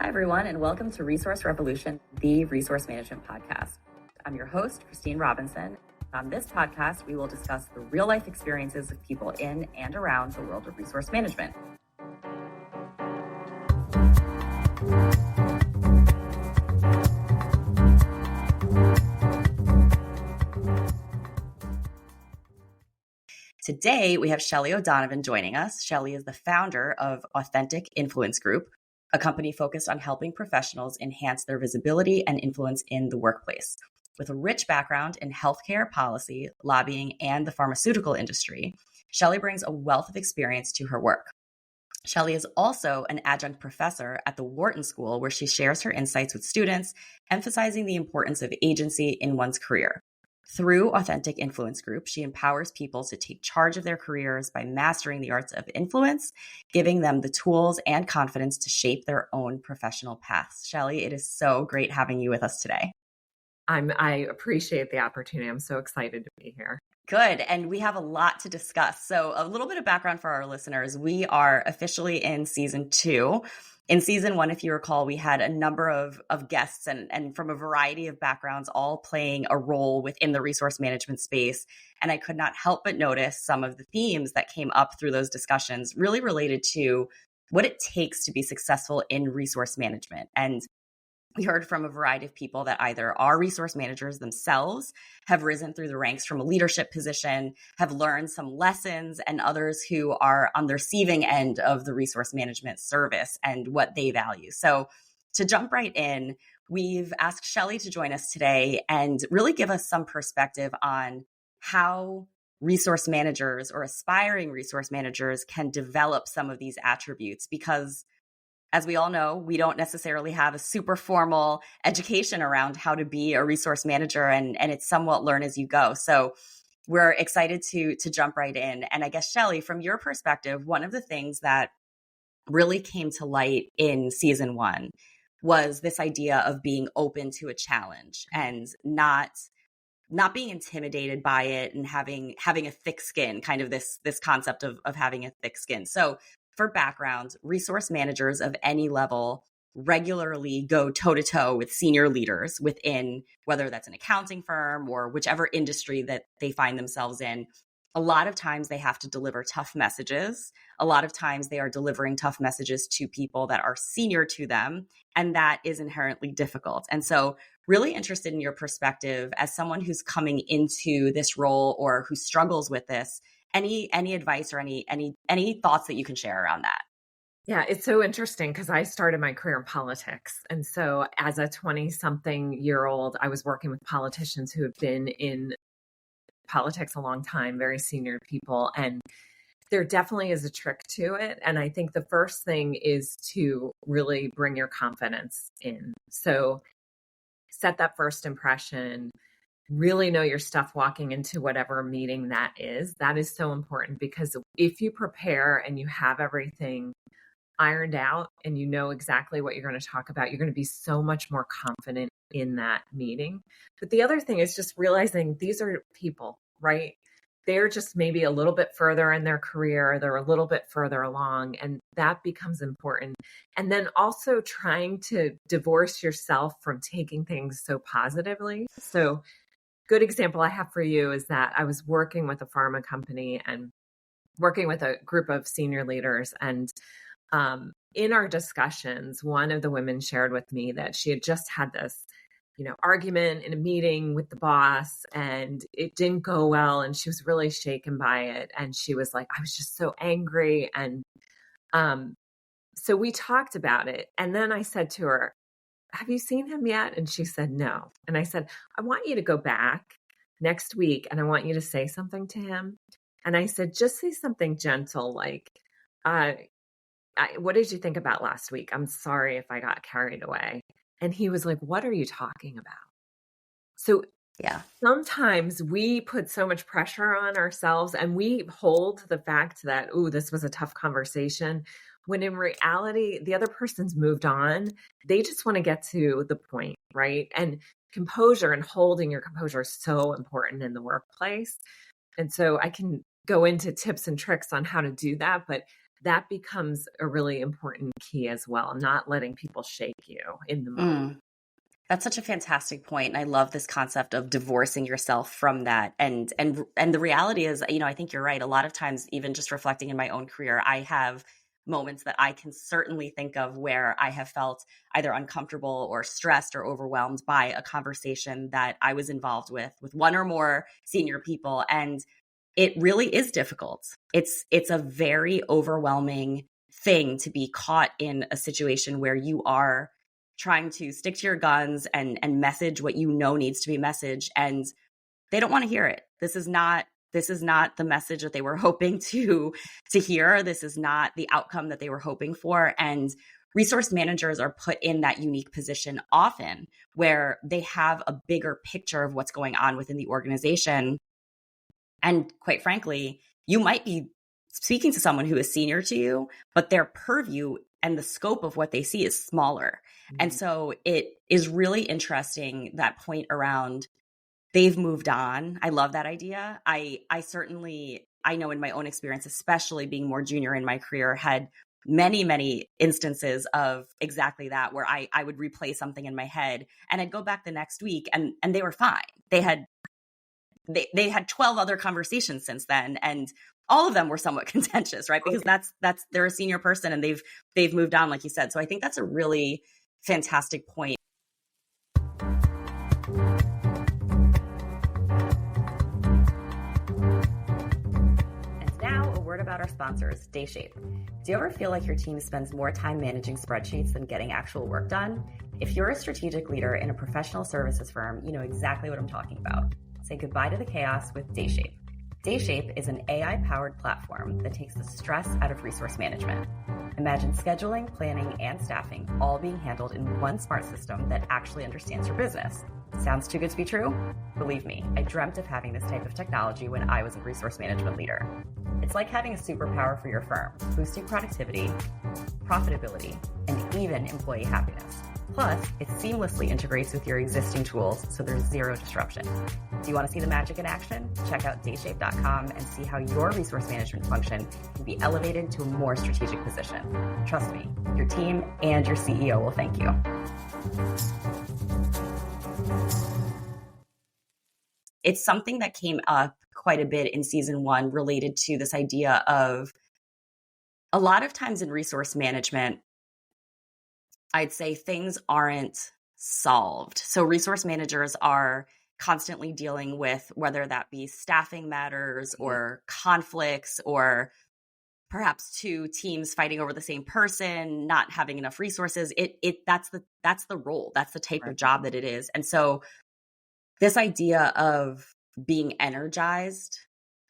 Hi, everyone, and welcome to Resource Revolution, the resource management podcast. I'm your host, Christine Robinson. On this podcast, we will discuss the real-life experiences of people in and around the world of resource management. Today, we have Shelly O'Donovan joining us. Shelly is the founder of Authentic Influence Group, a company focused on helping professionals enhance their visibility and influence in the workplace. With a rich background in healthcare policy, lobbying, and the pharmaceutical industry, Shelly brings a wealth of experience to her work. Shelly is also an adjunct professor at the Wharton School, where she shares her insights with students, emphasizing the importance of agency in one's career. Through Authentic Influence Group, she empowers people to take charge of their careers by mastering the arts of influence, giving them the tools and confidence to shape their own professional paths. Shelly, it is so great having you with us today. I appreciate the opportunity. I'm so excited to be here. Good. And we have a lot to discuss. So a little bit of background for our listeners. We are officially in season 2. In season 1, if you recall, we had a number of guests and from a variety of backgrounds, all playing a role within the resource management space. And I could not help but notice some of the themes that came up through those discussions really related to what it takes to be successful in resource management. And we heard from a variety of people that either are resource managers themselves, have risen through the ranks from a leadership position, have learned some lessons, and others who are on the receiving end of the resource management service and what they value. So to jump right in, we've asked Shelly to join us today and really give us some perspective on how resource managers or aspiring resource managers can develop some of these attributes, because as we all know, we don't necessarily have a super formal education around how to be a resource manager, and it's somewhat learn as you go. So we're excited to jump right in. And I guess, Shelly, from your perspective, one of the things that really came to light in season 1 was this idea of being open to a challenge and not being intimidated by it, and having a thick skin, kind of this concept of having a thick skin. So for background, resource managers of any level regularly go toe-to-toe with senior leaders within, whether that's an accounting firm or whichever industry that they find themselves in. A lot of times they have to deliver tough messages. A lot of times they are delivering tough messages to people that are senior to them, and that is inherently difficult. And so really interested in your perspective as someone who's coming into this role or who struggles with this. Any advice or any thoughts that you can share around that? Yeah, it's so interesting because I started my career in politics. And so as a 20-something-year-old, I was working with politicians who have been in politics a long time, very senior people. And there definitely is a trick to it. And I think the first thing is to really bring your confidence in. So set that first impression. Really know your stuff walking into whatever meeting that is. That is so important, because if you prepare and you have everything ironed out and you know exactly what you're going to talk about, you're going to be so much more confident in that meeting. But the other thing is just realizing these are people, right? They're just maybe a little bit further in their career. They're a little bit further along, and that becomes important. And then also trying to divorce yourself from taking things so positively. So good example I have for you is that I was working with a pharma company and working with a group of senior leaders. And in our discussions, one of the women shared with me that she had just had this, argument in a meeting with the boss, and it didn't go well. And she was really shaken by it. And she was like, I was just so angry. And so we talked about it. And then I said to her, have you seen him yet? And she said, no. And I said, I want you to go back next week and I want you to say something to him. And I said, just say something gentle, like, what did you think about last week? I'm sorry if I got carried away. And he was like, what are you talking about? So yeah, sometimes we put so much pressure on ourselves and we hold the fact that, oh, this was a tough conversation, when in reality, the other person's moved on. They just want to get to the point, right? And composure and holding your composure is so important in the workplace. And so I can go into tips and tricks on how to do that, but that becomes a really important key as well, not letting people shake you in the moment. That's such a fantastic point. And I love this concept of divorcing yourself from that. And the reality is, I think you're right. A lot of times, even just reflecting in my own career, I have moments that I can certainly think of where I have felt either uncomfortable or stressed or overwhelmed by a conversation that I was involved with one or more senior people. And it really is difficult. It's a very overwhelming thing to be caught in a situation where you are trying to stick to your guns and message what needs to be messaged, and they don't want to hear it. This is not the message that they were hoping to hear. This is not the outcome that they were hoping for. And resource managers are put in that unique position often where they have a bigger picture of what's going on within the organization. And quite frankly, you might be speaking to someone who is senior to you, but their purview and the scope of what they see is smaller. Mm-hmm. And so it is really interesting, that point around they've moved on. I love that idea. I certainly, I know in my own experience, especially being more junior in my career, had many, many instances of exactly that, where I would replay something in my head and I'd go back the next week and they were fine. They had 12 other conversations since then, and all of them were somewhat contentious, right? Because that's they're a senior person and they've moved on, like you said. So I think that's a really fantastic point. And now a word about our sponsors, Dayshape. Do you ever feel like your team spends more time managing spreadsheets than getting actual work done? If you're a strategic leader in a professional services firm, you know exactly what I'm talking about. Say goodbye to the chaos with Dayshape. Dayshape is an AI-powered platform that takes the stress out of resource management. Imagine scheduling, planning, and staffing all being handled in one smart system that actually understands your business. Sounds too good to be true? Believe me, I dreamt of having this type of technology when I was a resource management leader. It's like having a superpower for your firm, boosting productivity, profitability, and even employee happiness. Plus, it seamlessly integrates with your existing tools, so there's zero disruption. Do you want to see the magic in action? Check out dayshape.com and see how your resource management function can be elevated to a more strategic position. Trust me, your team and your CEO will thank you. It's something that came up quite a bit in season 1 related to this idea of, a lot of times in resource management, I'd say things aren't solved. So resource managers are constantly dealing with whether that be staffing matters or conflicts, or perhaps two teams fighting over the same person, not having enough resources. That's the role. That's the type of job that it is. And so this idea of being energized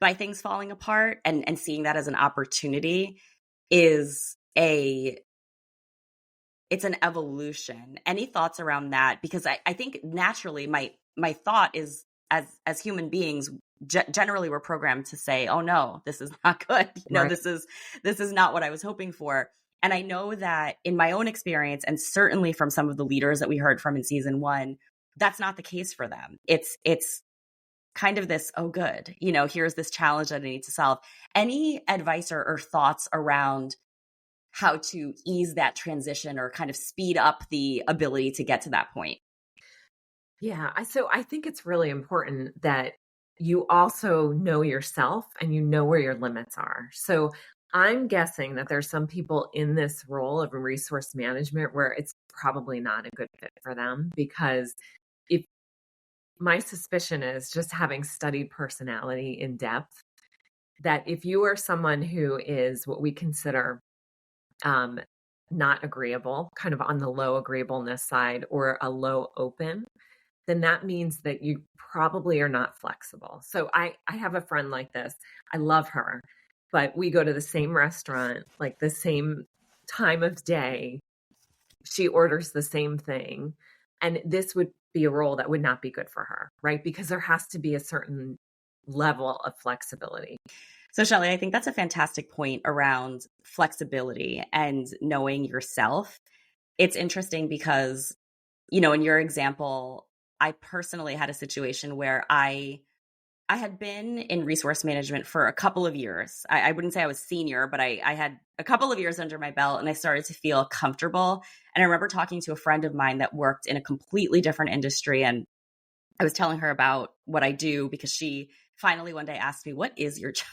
by things falling apart and seeing that as an opportunity is it's an evolution. Any thoughts around that? Because I think naturally my thought is, as human beings, generally we're programmed to say, oh no, this is not good. Right. This is not what I was hoping for. And I know that in my own experience, and certainly from some of the leaders that we heard from in season 1, that's not the case for them. It's kind of this, oh good, here's this challenge that I need to solve. Any advice or thoughts around how to ease that transition or kind of speed up the ability to get to that point? Yeah. So I think it's really important that you also know yourself and you know where your limits are. So I'm guessing that there's some people in this role of resource management where it's probably not a good fit for them, because if my suspicion is, just having studied personality in depth, that if you are someone who is what we consider not agreeable, kind of on the low agreeableness side, or a low open, then that means that you probably are not flexible. So I have a friend like this. I love her, but we go to the same restaurant, like the same time of day. She orders the same thing. And this would be a role that would not be good for her, right? Because there has to be a certain level of flexibility. So Shelly, I think that's a fantastic point around flexibility and knowing yourself. It's interesting because, in your example, I personally had a situation where I I had been in resource management for a couple of years. I wouldn't say I was senior, but I had a couple of years under my belt, and I started to feel comfortable. And I remember talking to a friend of mine that worked in a completely different industry, and I was telling her about what I do because she finally one day asked me, "What is your job?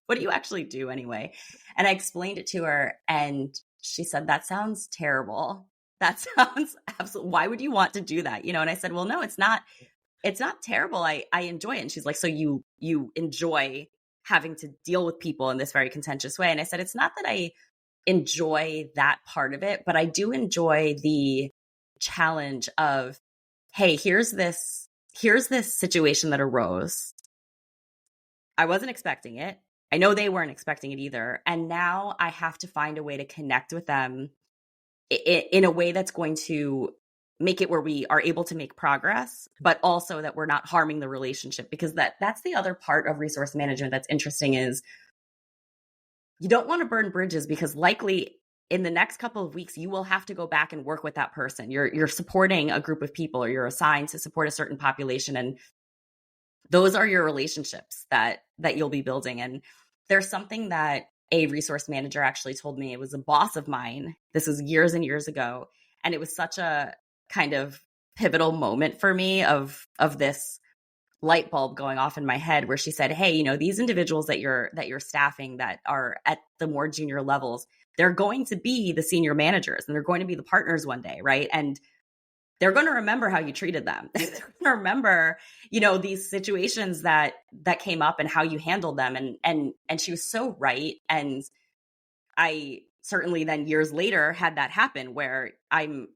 What do you actually do anyway?" And I explained it to her, and she said, "That sounds terrible. That sounds absolutely, why would you want to do that?" And I said, "Well, no, it's not terrible. I enjoy it." And she's like, "So you enjoy having to deal with people in this very contentious way?" And I said, "It's not that I enjoy that part of it, but I do enjoy the challenge of, hey, here's this situation that arose. I wasn't expecting it. I know they weren't expecting it either. And now I have to find a way to connect with them in a way that's going to make it where we are able to make progress, but also that we're not harming the relationship." Because that's the other part of resource management that's interesting is you don't want to burn bridges, because likely in the next couple of weeks, you will have to go back and work with that person. You're supporting a group of people, or you're assigned to support a certain population. And those are your relationships that you'll be building. And there's something that a resource manager actually told me. It was a boss of mine. This was years and years ago. And it was such a kind of pivotal moment for me of this light bulb going off in my head, where she said, "Hey, these individuals that you're staffing that are at the more junior levels, they're going to be the senior managers, and they're going to be the partners one day, right? And they're going to remember how you treated them. They're going to remember, these situations that came up and how you handled them." And she was so right. And I certainly then years later had that happen, where I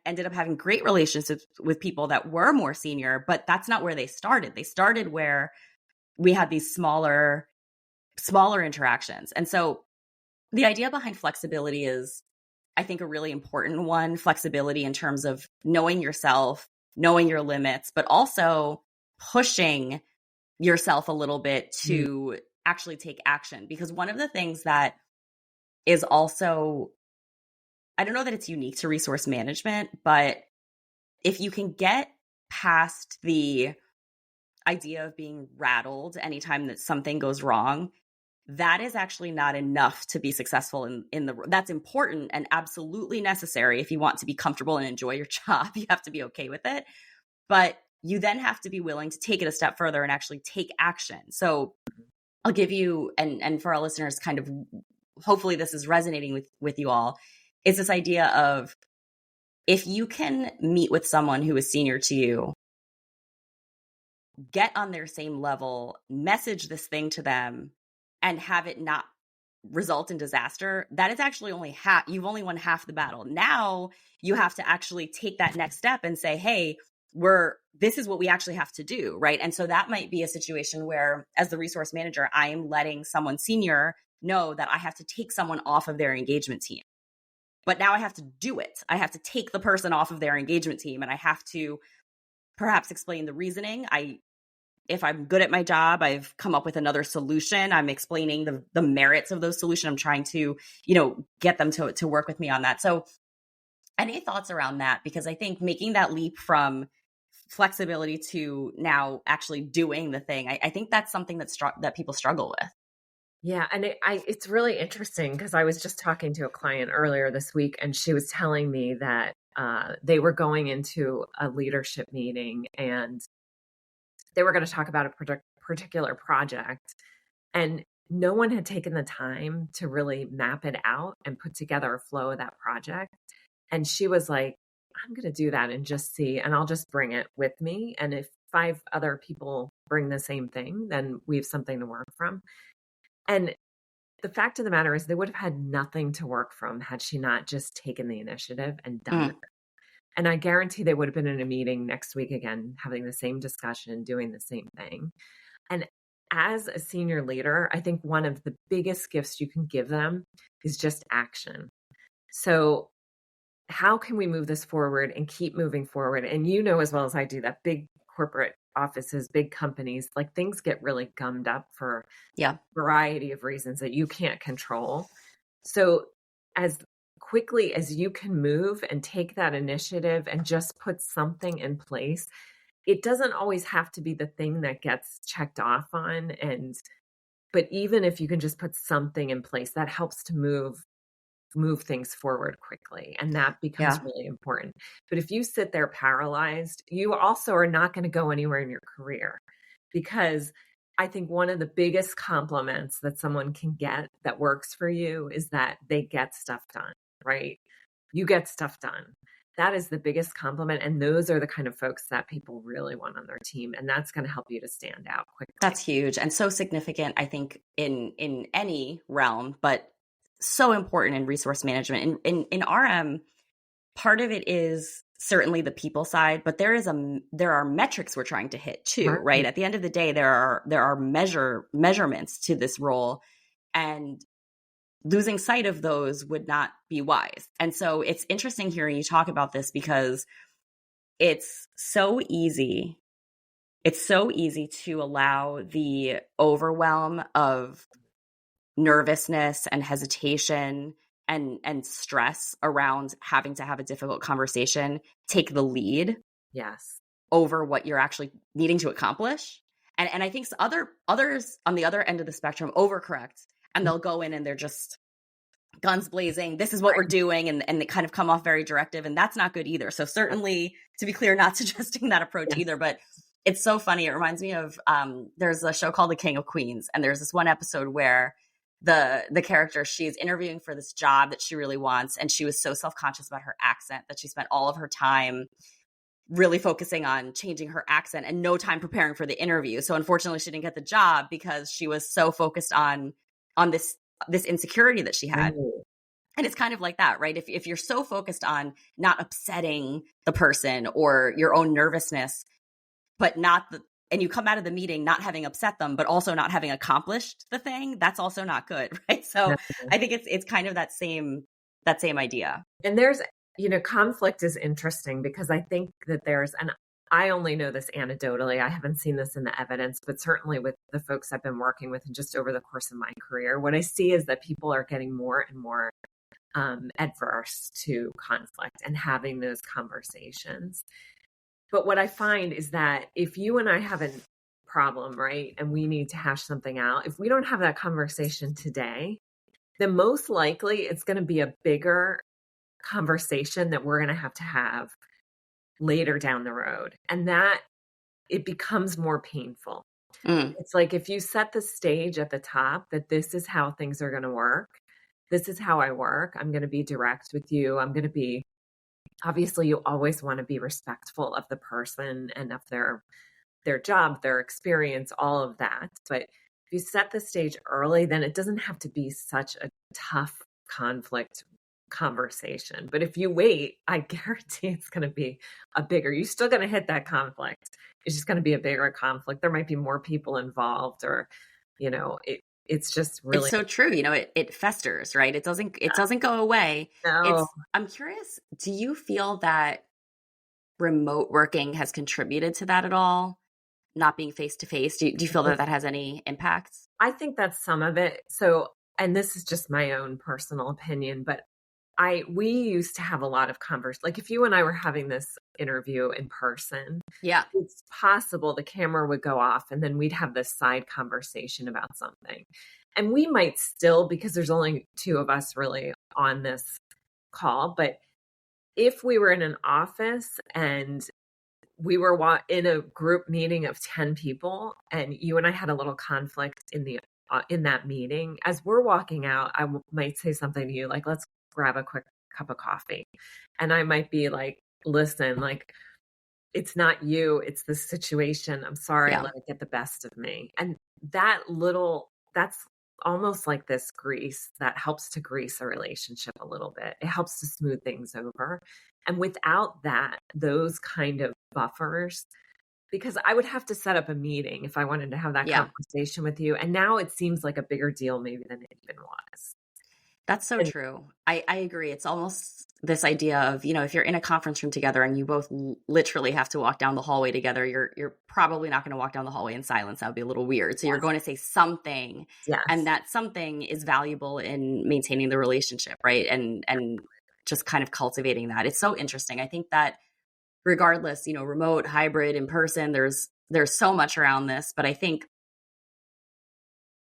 ended up having great relationships with people that were more senior, but that's not where they started. They started where we had these smaller interactions. And so the idea behind flexibility is, I think, a really important one. Flexibility in terms of knowing yourself, knowing your limits, but also pushing yourself a little bit to actually take action. Because one of the things that is also, I don't know that it's unique to resource management, but if you can get past the idea of being rattled anytime that something goes wrong, that is actually not enough to be successful that's important and absolutely necessary. If you want to be comfortable and enjoy your job, you have to be okay with it. But you then have to be willing to take it a step further and actually take action. So I'll give you, and for our listeners, kind of, hopefully this is resonating with you all, is this idea of, if you can meet with someone who is senior to you, get on their same level, message this thing to them, and have it not result in disaster, that is actually you've only won half the battle. Now you have to actually take that next step and say, "Hey, this is what we actually have to do," right? And so that might be a situation where, as the resource manager, I am letting someone senior know that I have to take someone off of their engagement team. But now I have to do it. I have to take the person off of their engagement team, and I have to perhaps explain the reasoning. If I'm good at my job, I've come up with another solution. I'm explaining the merits of those solutions. I'm trying to, get them to work with me on that. So any thoughts around that? Because I think making that leap from flexibility to now actually doing the thing, I think that's something that people struggle with. Yeah. And it's really interesting, because I was just talking to a client earlier this week, and she was telling me that they were going into a leadership meeting, and they were going to talk about a particular project, and no one had taken the time to really map it out and put together a flow of that project. And she was like, "I'm going to do that and just see, and I'll just bring it with me. And if 5 other people bring the same thing, then we have something to work from." And the fact of the matter is, they would have had nothing to work from had she not just taken the initiative and done it. And I guarantee they would have been in a meeting next week again, having the same discussion, doing the same thing. And as a senior leader, I think one of the biggest gifts you can give them is just action. So how can we move this forward and keep moving forward? And as well as I do, that big corporate offices, big companies, like, things get really gummed up for a variety of reasons that you can't control. So as quickly as you can move and take that initiative and just put something in place, it doesn't always have to be the thing that gets checked off on. But even if you can just put something in place, that helps to move things forward quickly. And that becomes Yeah. really important. But if you sit there paralyzed, you also are not going to go anywhere in your career, because I think one of the biggest compliments that someone can get that works for you is that they get stuff done, right? You get stuff done. That is the biggest compliment. And those are the kind of folks that people really want on their team. And that's going to help you to stand out quickly. That's huge and so significant, I think, in any realm, but so important in resource management. In RM, part of it is certainly the people side, but there are metrics we're trying to hit too, right? Right. At the end of the day, there are measurements to this role, and losing sight of those would not be wise. And so it's interesting hearing you talk about this, because it's so easy. It's so easy to allow the overwhelm of nervousness and hesitation and stress around having to have a difficult conversation take the lead Yes. over what you're actually needing to accomplish. And I think others on the other end of the spectrum overcorrect, and they'll go in and they're just guns blazing. This is what we're doing. And they kind of come off very directive, and that's not good either. So certainly, to be clear, not suggesting that approach Yes. either, but it's so funny. It reminds me of, there's a show called The King of Queens. And there's this one episode where the character, she's interviewing for this job that she really wants. And she was so self-conscious about her accent that she spent all of her time really focusing on changing her accent and no time preparing for the interview. So unfortunately, she didn't get the job because she was so focused on this insecurity that she had. Right. And it's kind of like that, right? If you're so focused on not upsetting the person or your own nervousness, but and you come out of the meeting not having upset them, but also not having accomplished the thing, that's also not good, right? So I think it's kind of that same idea. And there's, conflict is interesting, because I think that and I only know this anecdotally. I haven't seen this in the evidence, but certainly with the folks I've been working with and just over the course of my career, what I see is that people are getting more and more adverse to conflict and having those conversations. But what I find is that if you and I have a problem, right, and we need to hash something out, if we don't have that conversation today, then most likely it's going to be a bigger conversation that we're going to have later down the road. And that it becomes more painful. It's like, if you set the stage at the top that this is how things are going to work, this is how I work, I'm going to be direct with you, I'm going to be, obviously you always want to be respectful of the person and of their job, their experience, all of that. But if you set the stage early, then it doesn't have to be such a tough conflict conversation. But if you wait, I guarantee it's going to be you're still going to hit that conflict. It's just going to be a bigger conflict. There might be more people involved, or, it's just really. It's so true. It festers, right? It doesn't go away. No. I'm curious, do you feel that remote working has contributed to that at all? Not being face to face? Do you feel that has any impacts? I think that's some of it. So, and this is just my own personal opinion, but we used to have a lot of like if you and I were having this interview in person, yeah, it's possible the camera would go off and then we'd have this side conversation about something. And we might still, because there's only two of us really on this call, but if we were in an office and we were in a group meeting of 10 people and you and I had a little conflict in that meeting, as we're walking out, I might say something to you like, let's grab a quick cup of coffee. And I might be like, listen, like, it's not you, it's the situation. I'm sorry, let it get the best of me. And that's almost like this grease that helps to grease a relationship a little bit. It helps to smooth things over. And without those kind of buffers, because I would have to set up a meeting if I wanted to have that conversation with you. And now it seems like a bigger deal maybe than it even was. That's so true. I agree. It's almost this idea of, if you're in a conference room together and you both literally have to walk down the hallway together, you're probably not going to walk down the hallway in silence. That would be a little weird. So you're going to say something, and that something is valuable in maintaining the relationship, right? And just kind of cultivating that. It's so interesting. I think that regardless, remote, hybrid, in person, there's so much around this, but I think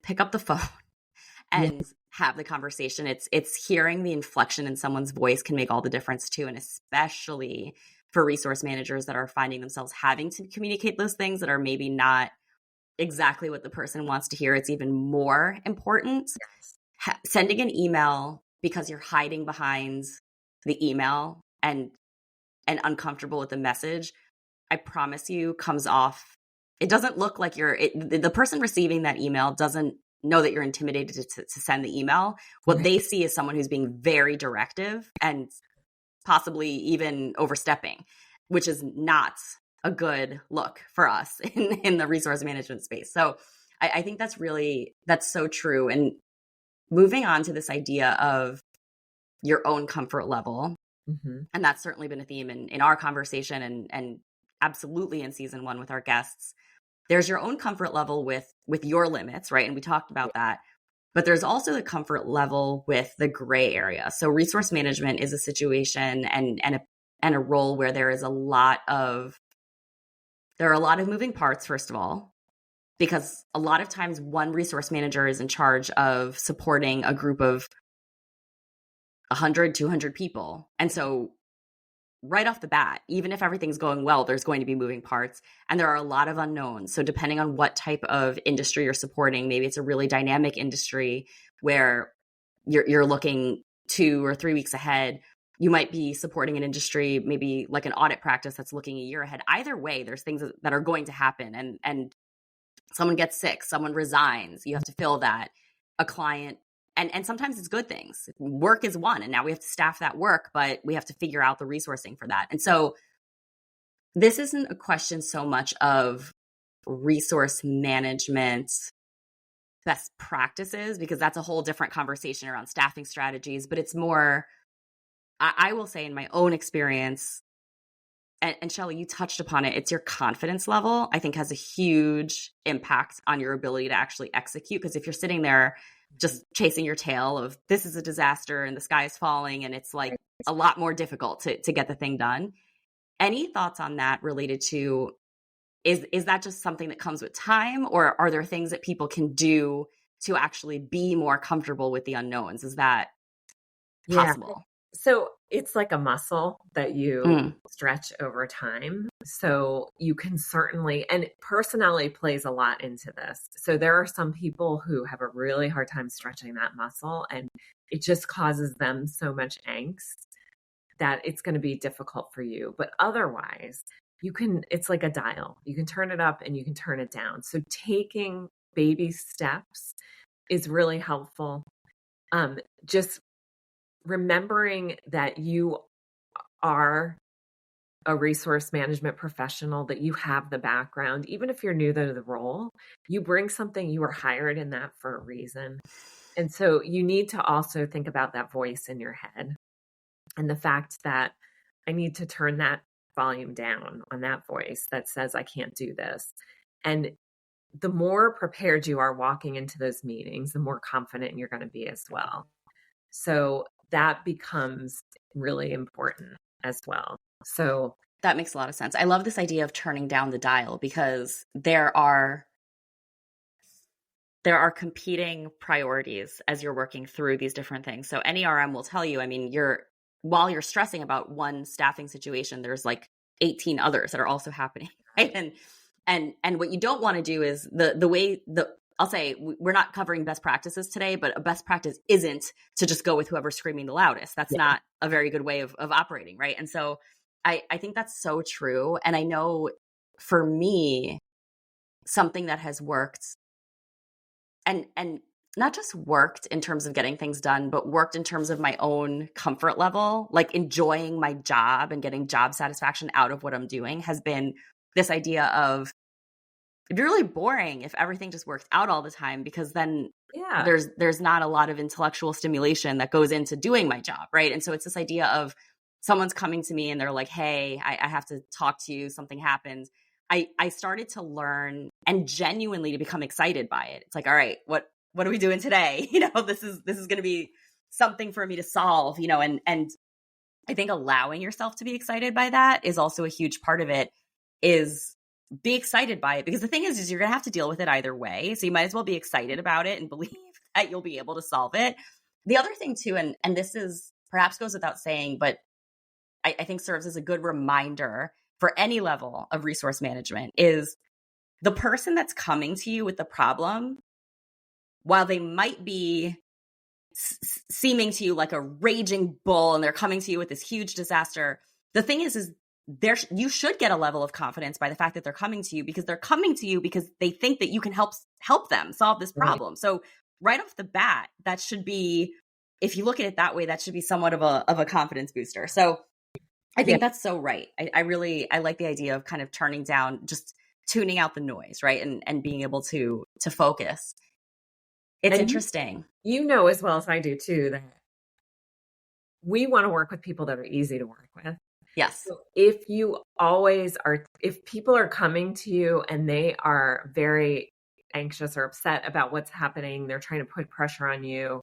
pick up the phone Yeah. and have the conversation. It's hearing the inflection in someone's voice can make all the difference too. And especially for resource managers that are finding themselves having to communicate those things that are maybe not exactly what the person wants to hear, it's even more important. Sending an email because you're hiding behind the email and uncomfortable with the message, I promise you comes off. It doesn't look like the person receiving that email doesn't know that you're intimidated to send the email. What Right. they see is someone who's being very directive and possibly even overstepping, which is not a good look for us in the resource management space. So I think that's so true. And moving on to this idea of your own comfort level, Mm-hmm. and that's certainly been a theme in our conversation and absolutely in season 1 with our guests. There's your own comfort level with your limits, right? And we talked about that. But there's also the comfort level with the gray area. So resource management is a situation and a role where there are a lot of moving parts, first of all, because a lot of times one resource manager is in charge of supporting a group of 100, 200 people. And so right off the bat, even if everything's going well, there's going to be moving parts and there are a lot of unknowns. So depending on what type of industry you're supporting, maybe it's a really dynamic industry where you're looking 2 or 3 weeks ahead. You might be supporting an industry, maybe like an audit practice that's looking a year ahead. Either way, there's things that are going to happen, and someone gets sick, someone resigns, you have to fill that. A client, and sometimes it's good things. Work is one, and now we have to staff that work, but we have to figure out the resourcing for that. And so this isn't a question so much of resource management best practices, because that's a whole different conversation around staffing strategies, but it's more, I will say in my own experience, and Shelly, you touched upon it, it's your confidence level, I think, has a huge impact on your ability to actually execute. Because if you're sitting there just chasing your tail of this is a disaster and the sky is falling, and it's like a lot more difficult to get the thing done. Any thoughts on that related to, is that just something that comes with time, or are there things that people can do to actually be more comfortable with the unknowns? Is that possible? So it's like a muscle that you stretch over time. So you can certainly, and personality plays a lot into this. So there are some people who have a really hard time stretching that muscle, and it just causes them so much angst that it's going to be difficult for you. But otherwise, it's like a dial. You can turn it up and you can turn it down. So taking baby steps is really helpful. Just remembering that you are a resource management professional, that you have the background, even if you're new to the role, you bring something, you were hired in that for a reason. And so you need to also think about that voice in your head and the fact that I need to turn that volume down on that voice that says I can't do this. And the more prepared you are walking into those meetings, the more confident you're going to be as well. So that becomes really important as well. So that makes a lot of sense. I love this idea of turning down the dial, because there are competing priorities as you're working through these different things. So any RM will tell you, I mean, while you're stressing about one staffing situation, there's like 18 others that are also happening, right? And what you don't want to do is I'll say, we're not covering best practices today, but a best practice isn't to just go with whoever's screaming the loudest. That's not a very good way of operating, right? And so I think that's so true. And I know for me, something that has worked, and not just worked in terms of getting things done, but worked in terms of my own comfort level, like enjoying my job and getting job satisfaction out of what I'm doing, has been this idea of, it'd be really boring if everything just worked out all the time, because then there's not a lot of intellectual stimulation that goes into doing my job, right? And so it's this idea of someone's coming to me and they're like, hey, I have to talk to you, something happened. I started to learn and genuinely to become excited by it. It's like, all right, what are we doing today? This is going to be something for me to solve, and I think allowing yourself to be excited by that is also a huge part of it, is be excited by it, because the thing is you're going to have to deal with it either way. So you might as well be excited about it and believe that you'll be able to solve it. The other thing too, and this is perhaps goes without saying, but I think serves as a good reminder for any level of resource management, is the person that's coming to you with the problem, while they might be seeming to you like a raging bull and they're coming to you with this huge disaster, the thing is you should get a level of confidence by the fact that they're coming to you, because they're coming to you because they think that you can help them solve this problem. Right. So right off the bat, that should be, if you look at it that way, that should be somewhat of a confidence booster. So I think that's so right. I like the idea of kind of turning down, just tuning out the noise, right? And being able to focus. It's interesting. You know as well as I do too that we want to work with people that are easy to work with. Yes. So if people are coming to you and they are very anxious or upset about what's happening, they're trying to put pressure on you.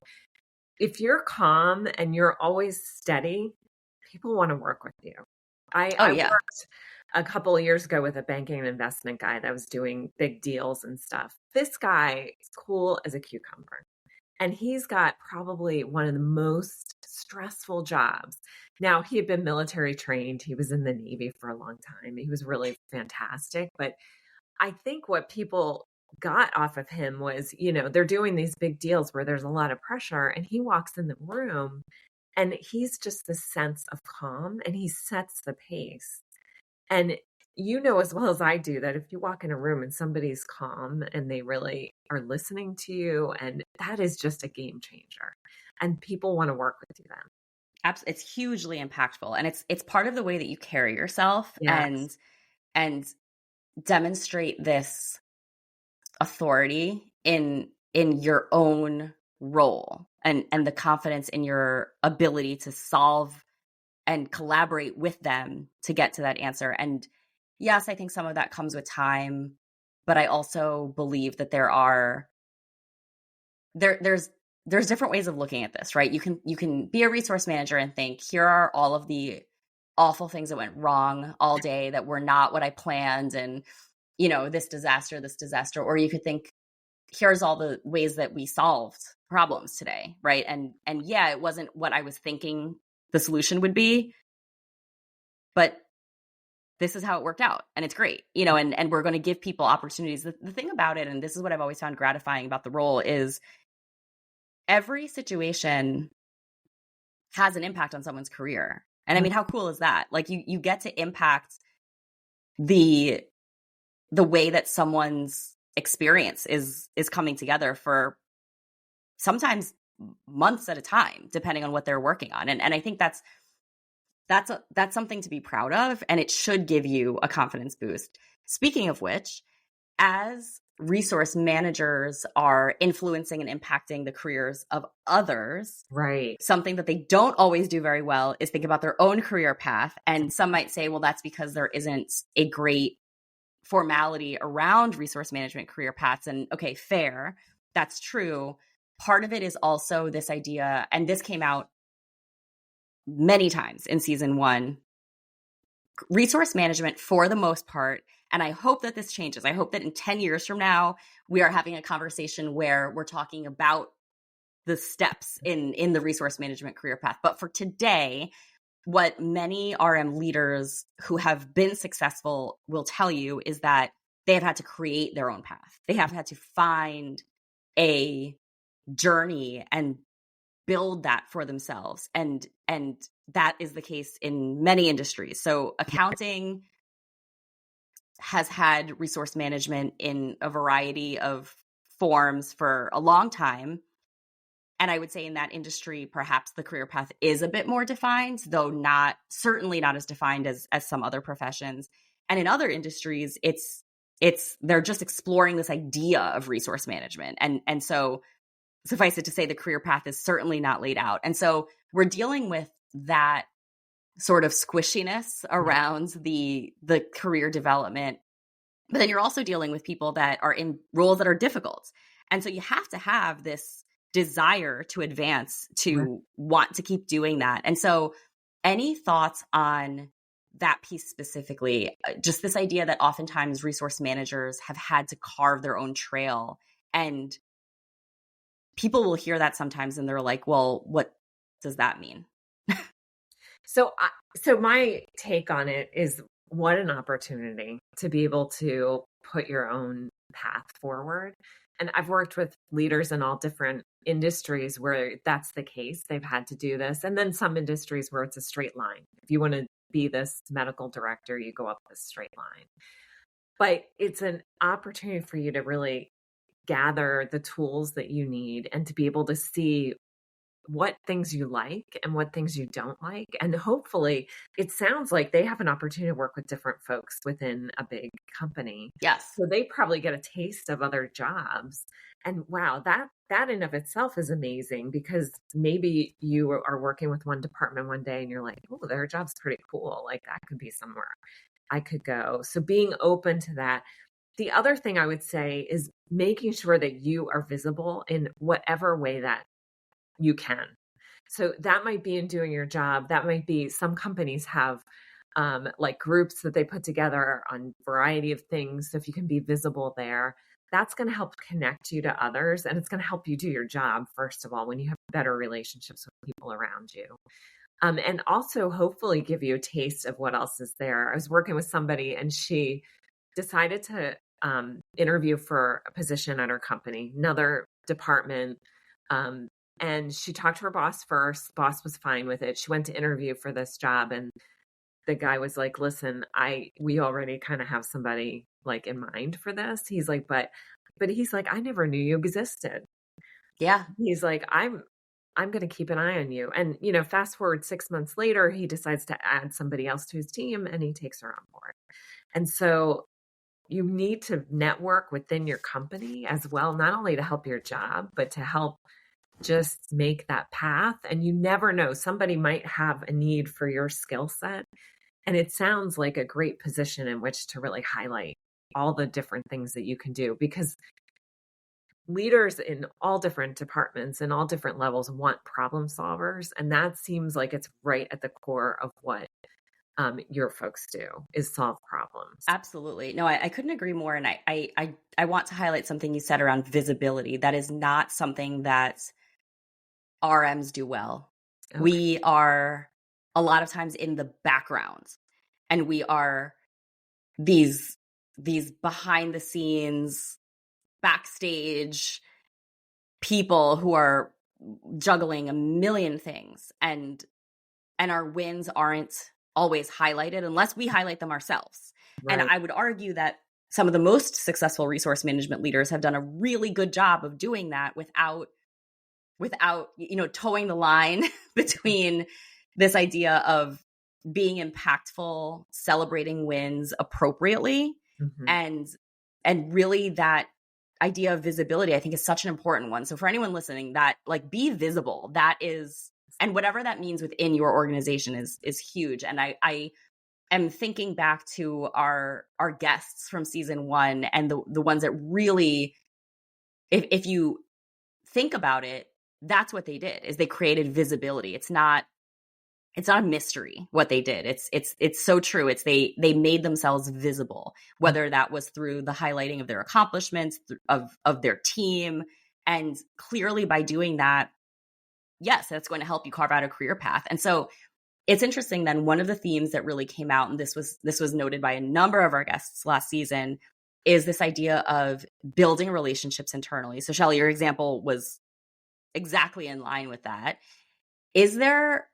If you're calm and you're always steady, people want to work with you. I worked a couple of years ago with a banking and investment guy that was doing big deals and stuff. This guy is cool as a cucumber. And he's got probably one of the most stressful jobs. Now, he had been military trained. He was in the Navy for a long time. He was really fantastic. But I think what people got off of him was, they're doing these big deals where there's a lot of pressure, and he walks in the room and he's just this sense of calm, and he sets the pace. And you know as well as I do that if you walk in a room and somebody's calm and they really are listening to you, and that is just a game changer, and people want to work with you then. It's hugely impactful, and it's part of the way that you carry yourself. Yes. and demonstrate this authority in your own role, and the confidence in your ability to solve and collaborate with them to get to that answer. And yes, I think some of that comes with time, but I also believe that there's different ways of looking at this, right? You can be a resource manager and think, here are all of the awful things that went wrong all day that were not what I planned, and this disaster. Or you could think, here's all the ways that we solved problems today, right? And yeah, it wasn't what I was thinking the solution would be, but this is how it worked out, and it's great, and we're going to give people opportunities. The thing about it, and this is what I've always found gratifying about the role, is every situation has an impact on someone's career. And I mean, how cool is that? Like you get to impact the way that someone's experience is coming together for sometimes months at a time, depending on what they're working on. And I think that's something to be proud of, and it should give you a confidence boost. Speaking of which, as resource managers are influencing and impacting the careers of others, right? Something that they don't always do very well is think about their own career path. And some might say, well, that's because there isn't a great formality around resource management career paths. And okay, fair. That's true. Part of it is also this idea, and this came out many times in season 1, resource management for the most part, and I hope that this changes. I hope that in 10 years from now, we are having a conversation where we're talking about the steps in the resource management career path. But for today, what many RM leaders who have been successful will tell you is that they have had to create their own path. They have had to find a journey and build that for themselves. And that is the case in many industries. So accounting has had resource management in a variety of forms for a long time. And I would say in that industry, perhaps the career path is a bit more defined, though certainly not as defined as some other professions. And in other industries, they're just exploring this idea of resource management. And so suffice it to say, the career path is certainly not laid out. And so we're dealing with that sort of squishiness around the career development. But then you're also dealing with people that are in roles that are difficult. And so you have to have this desire to advance, to want to keep doing that. And so Any thoughts on that piece specifically? Just this idea that oftentimes resource managers have had to carve their own trail, and people will hear that sometimes and they're like, well, what does that mean? So, my take on it is, what an opportunity to be able to put your own path forward. And I've worked with leaders in all different industries where that's the case. They've had to do this. And then some industries where it's a straight line. If you want to be this medical director, you go up this straight line. But it's an opportunity for you to really gather the tools that you need and to be able to see what things you like and what things you don't like. And hopefully it sounds like they have an opportunity to work with different folks within a big company. Yes. So they probably get a taste of other jobs. And wow, that in of itself is amazing, because maybe you are working with one department one day and you're like, oh, their job's pretty cool. Like that could be somewhere I could go. So being open to that. The other thing I would say is making sure that you are visible in whatever way that you can. So that might be in doing your job. That might be, some companies have like groups that they put together on a variety of things. So if you can be visible there, that's going to help connect you to others. And it's going to help you do your job, first of all, when you have better relationships with people around you. And also hopefully give you a taste of what else is there. I was working with somebody and she decided to interview for a position at her company, another department. And she talked to her boss first. Boss was fine with it. She went to interview for this job, and the guy was like, listen, we already kind of have somebody like in mind for this. He's like, but he's like, I never knew you existed. Yeah. He's like, I'm going to keep an eye on you. And, fast forward 6 months later, he decides to add somebody else to his team and he takes her on board. And so you need to network within your company as well, not only to help your job, but to help just make that path. And you never know, somebody might have a need for your skill set. And it sounds like a great position in which to really highlight all the different things that you can do, because leaders in all different departments and all different levels want problem solvers. And that seems like it's right at the core of what your folks do, is solve problems. Absolutely. No, I couldn't agree more. And I want to highlight something you said around visibility. That is not something that RMs do well. Okay. We are a lot of times in the background, and we are these behind the scenes, backstage people who are juggling a million things, and our wins aren't always highlighted unless we highlight them ourselves. Right. And I would argue that some of the most successful resource management leaders have done a really good job of doing that without towing the line between this idea of being impactful, celebrating wins appropriately, and really that idea of visibility, I think, is such an important one. So for anyone listening, that like, be visible, that is, and whatever that means within your organization is huge. And I am thinking back to our guests from season 1, and the ones that really, if you think about it, that's what they did, is they created visibility. It's not a mystery what they did. It's so true. It's they made themselves visible, whether that was through the highlighting of their accomplishments, of their team. And clearly by doing that, yes, that's going to help you carve out a career path. And so it's interesting then, one of the themes that really came out, and this was noted by a number of our guests last season, is this idea of building relationships internally. So Shelly, your example was exactly in line with that. Is there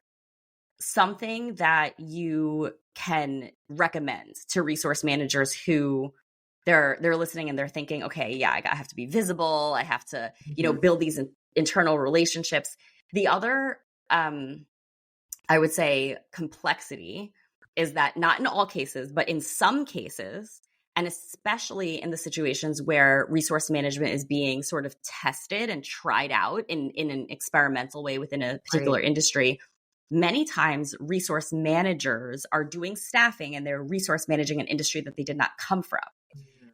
something that you can recommend to resource managers who they're listening and they're thinking, okay, yeah, I have to be visible, I have to, build these internal relationships? The other, I would say, complexity is that not in all cases, but in some cases, and especially in the situations where resource management is being sort of tested and tried out in an experimental way within a particular industry, many times resource managers are doing staffing and they're resource managing an industry that they did not come from.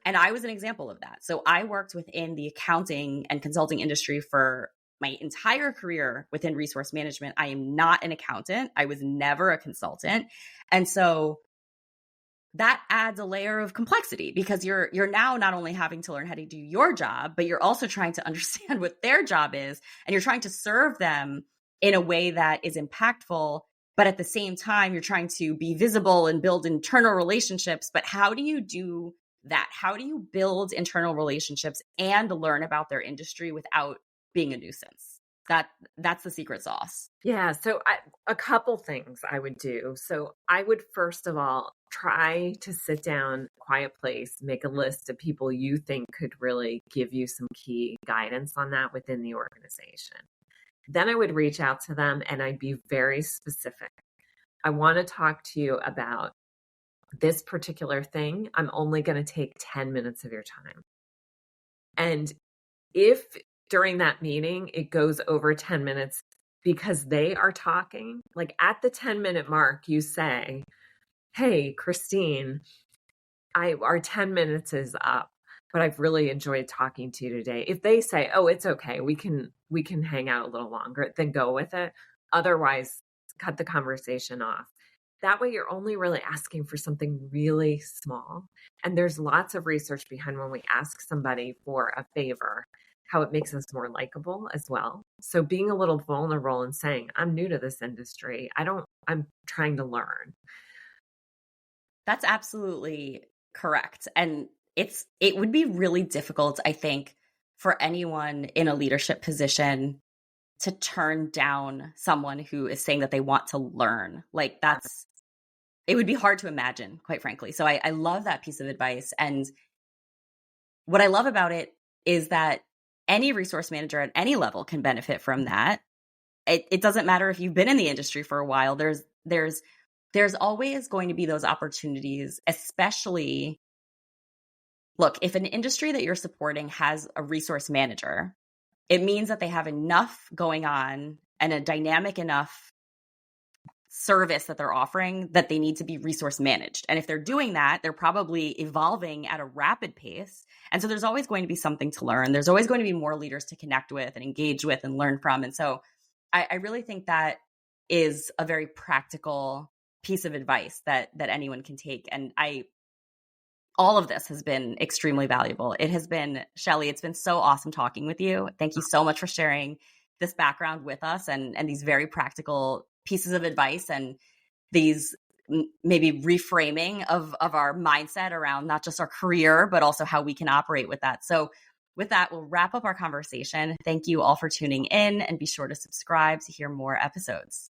And I was an example of that. So I worked within the accounting and consulting industry for my entire career within resource management, I am not an accountant. I was never a consultant. And so that adds a layer of complexity because you're now not only having to learn how to do your job, but you're also trying to understand what their job is, and you're trying to serve them in a way that is impactful. But at the same time, you're trying to be visible and build internal relationships. But how do you do that? How do you build internal relationships and learn about their industry without being a nuisance? That's the secret sauce. Yeah. So a couple things I would do. So I would first of all try to sit down, quiet place, make a list of people you think could really give you some key guidance on that within the organization. Then I would reach out to them and I'd be very specific. I want to talk to you about this particular thing. I'm only going to take 10 minutes of your time. And if during that meeting, it goes over 10 minutes because they are talking, like at the 10-minute mark, you say, hey, Christine, our 10 minutes is up, but I've really enjoyed talking to you today. If they say, oh, it's okay, we can hang out a little longer, then go with it. Otherwise, cut the conversation off. That way, you're only really asking for something really small. And there's lots of research behind when we ask somebody for a favor, how it makes us more likable as well. So being a little vulnerable and saying, I'm new to this industry. I'm trying to learn. That's absolutely correct. And it would be really difficult, I think, for anyone in a leadership position to turn down someone who is saying that they want to learn. Like it would be hard to imagine, quite frankly. So I love that piece of advice. And what I love about it is that any resource manager at any level can benefit from that. It doesn't matter if you've been in the industry for a while. There's always going to be those opportunities, especially, look, if an industry that you're supporting has a resource manager, it means that they have enough going on and a dynamic enough service that they're offering that they need to be resource managed. And if they're doing that, they're probably evolving at a rapid pace. And so there's always going to be something to learn. There's always going to be more leaders to connect with and engage with and learn from. And so I really think that is a very practical piece of advice that anyone can take. And all of this has been extremely valuable. It has been, Shelly, it's been so awesome talking with you. Thank you so much for sharing this background with us and these very practical pieces of advice and these maybe reframing of our mindset around not just our career, but also how we can operate with that. So with that, we'll wrap up our conversation. Thank you all for tuning in, and be sure to subscribe to hear more episodes.